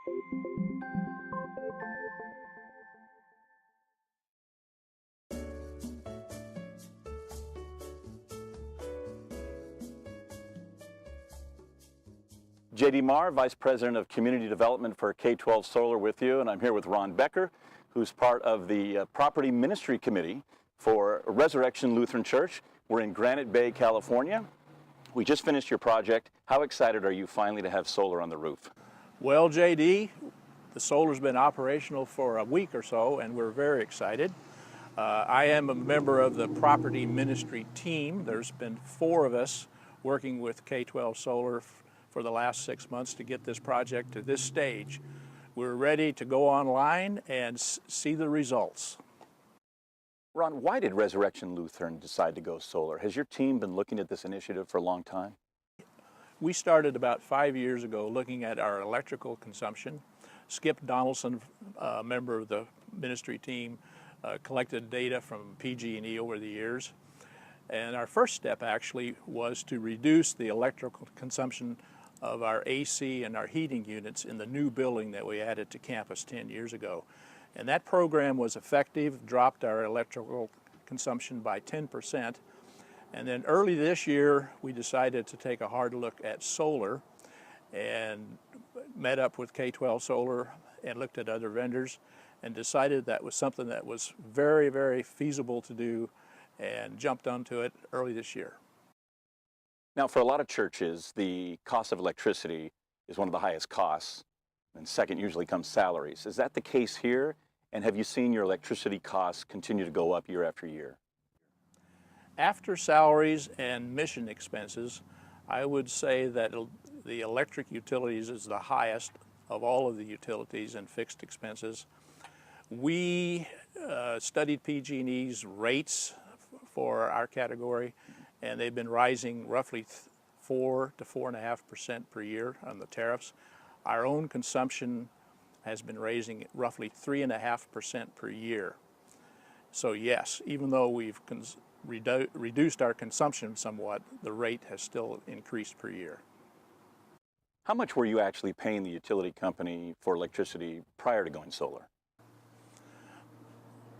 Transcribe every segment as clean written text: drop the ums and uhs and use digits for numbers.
J.D. Marr, Vice President of Community Development for K-12 Solar with you, and I'm here with Ron Becker, who's part of the Property Ministry Committee for Resurrection Lutheran Church. We're in Granite Bay, California. We just finished your project. How excited are you finally to have solar on the roof? Well, J.D., the solar's been operational for a week or so, and we're very excited. I am a member of the Property Ministry team. There's been 4 of us working with K-12 Solar for the last 6 months to get this project to this stage. We're ready to go online and see the results. Ron, why did Resurrection Lutheran decide to go solar? Has your team been looking at this initiative for a long time? We started about 5 years ago looking at our electrical consumption. Skip Donaldson, a member of the ministry team, collected data from PG&E over the years. And our first step actually was to reduce the electrical consumption of our AC and our heating units in the new building that we added to campus 10 years ago. And that program was effective, dropped our electrical consumption by 10%. And then early this year, we decided to take a hard look at solar and met up with K-12 Solar and looked at other vendors and decided that was something that was very, very feasible to do and jumped onto it early this year. Now, for a lot of churches, the cost of electricity is one of the highest costs, and second usually comes salaries. Is that the case here? And have you seen your electricity costs continue to go up year after year? After salaries and mission expenses, I would say that the electric utilities is the highest of all of the utilities and fixed expenses. We studied PG&E's rates for our category, and they've been rising roughly 4 to 4.5% per year on the tariffs. Our own consumption has been raising roughly 3.5% per year. So yes, even though we've reduced our consumption somewhat, the rate has still increased per year. How much were you actually paying the utility company for electricity prior to going solar?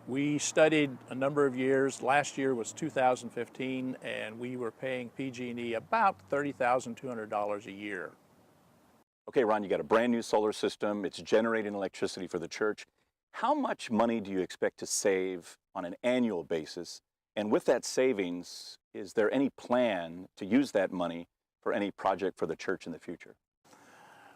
We studied a number of years. Last year was 2015, and we were paying PG&E about $30,200 a year. Okay, Ron, you got a brand new solar system. It's generating electricity for the church. How much money do you expect to save on an annual basis? And with that savings, is there any plan to use that money for any project for the church in the future?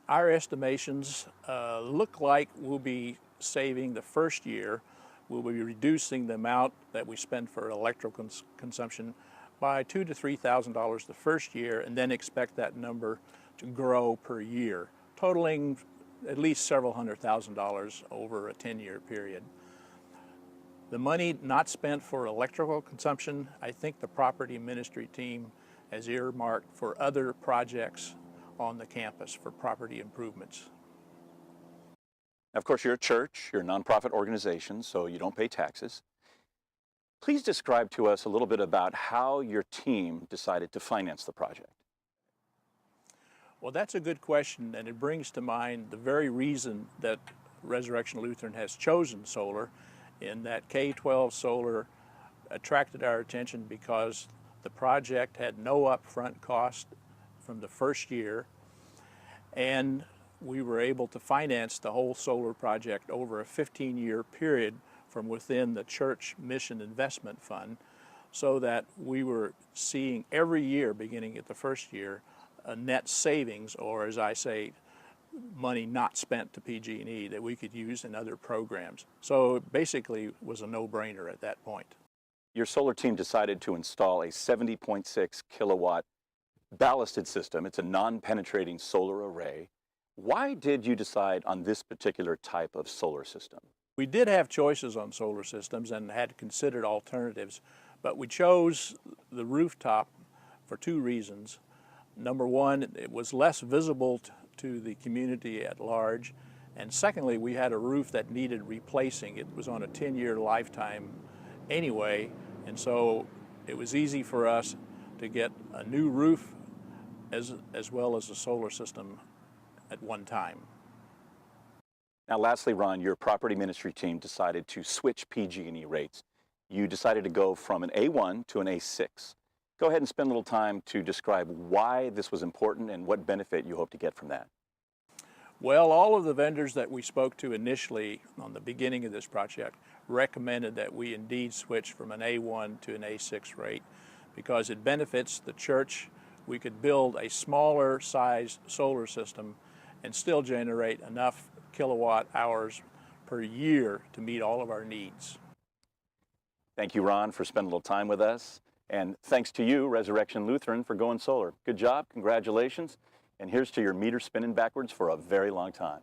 Our estimations look like we'll be saving the first year. We'll be reducing the amount that we spend for electrical consumption by $2,000 to $3,000 the first year, and then expect that number to grow per year, totaling at least several $100,000 over a 10-year period. The money not spent for electrical consumption, I think the property ministry team has earmarked for other projects on the campus for property improvements. Of course, you're a church, you're a nonprofit organization, so you don't pay taxes. Please describe to us a little bit about how your team decided to finance the project. Well, that's a good question, and it brings to mind the very reason that Resurrection Lutheran has chosen solar, in that K-12 Solar attracted our attention because the project had no upfront cost from the first year, and we were able to finance the whole solar project over a 15-year period from within the Church Mission Investment Fund, so that we were seeing every year, beginning at the first year, a net savings, or as I say, money not spent to PG&E that we could use in other programs. So it basically was a no-brainer at that point. Your solar team decided to install a 70.6 kilowatt ballasted system. It's a non-penetrating solar array. Why did you decide on this particular type of solar system? We did have choices on solar systems and had considered alternatives, but we chose the rooftop for 2 reasons. Number one, it was less visible to the community at large, and secondly, we had a roof that needed replacing. It was on a 10-year lifetime anyway, and so it was easy for us to get a new roof as well as a solar system at one time. Now, lastly, Ron, your property ministry team decided to switch PG&E rates. You decided to go from an A1 to an A6. Go ahead and spend a little time to describe why this was important and what benefit you hope to get from that. Well, all of the vendors that we spoke to initially on the beginning of this project recommended that we indeed switch from an A1 to an A6 rate because it benefits the church. We could build a smaller size solar system and still generate enough kilowatt hours per year to meet all of our needs. Thank you, Ron, for spending a little time with us. And thanks to you, Resurrection Lutheran, for going solar. Good job, congratulations. And here's to your meter spinning backwards for a very long time.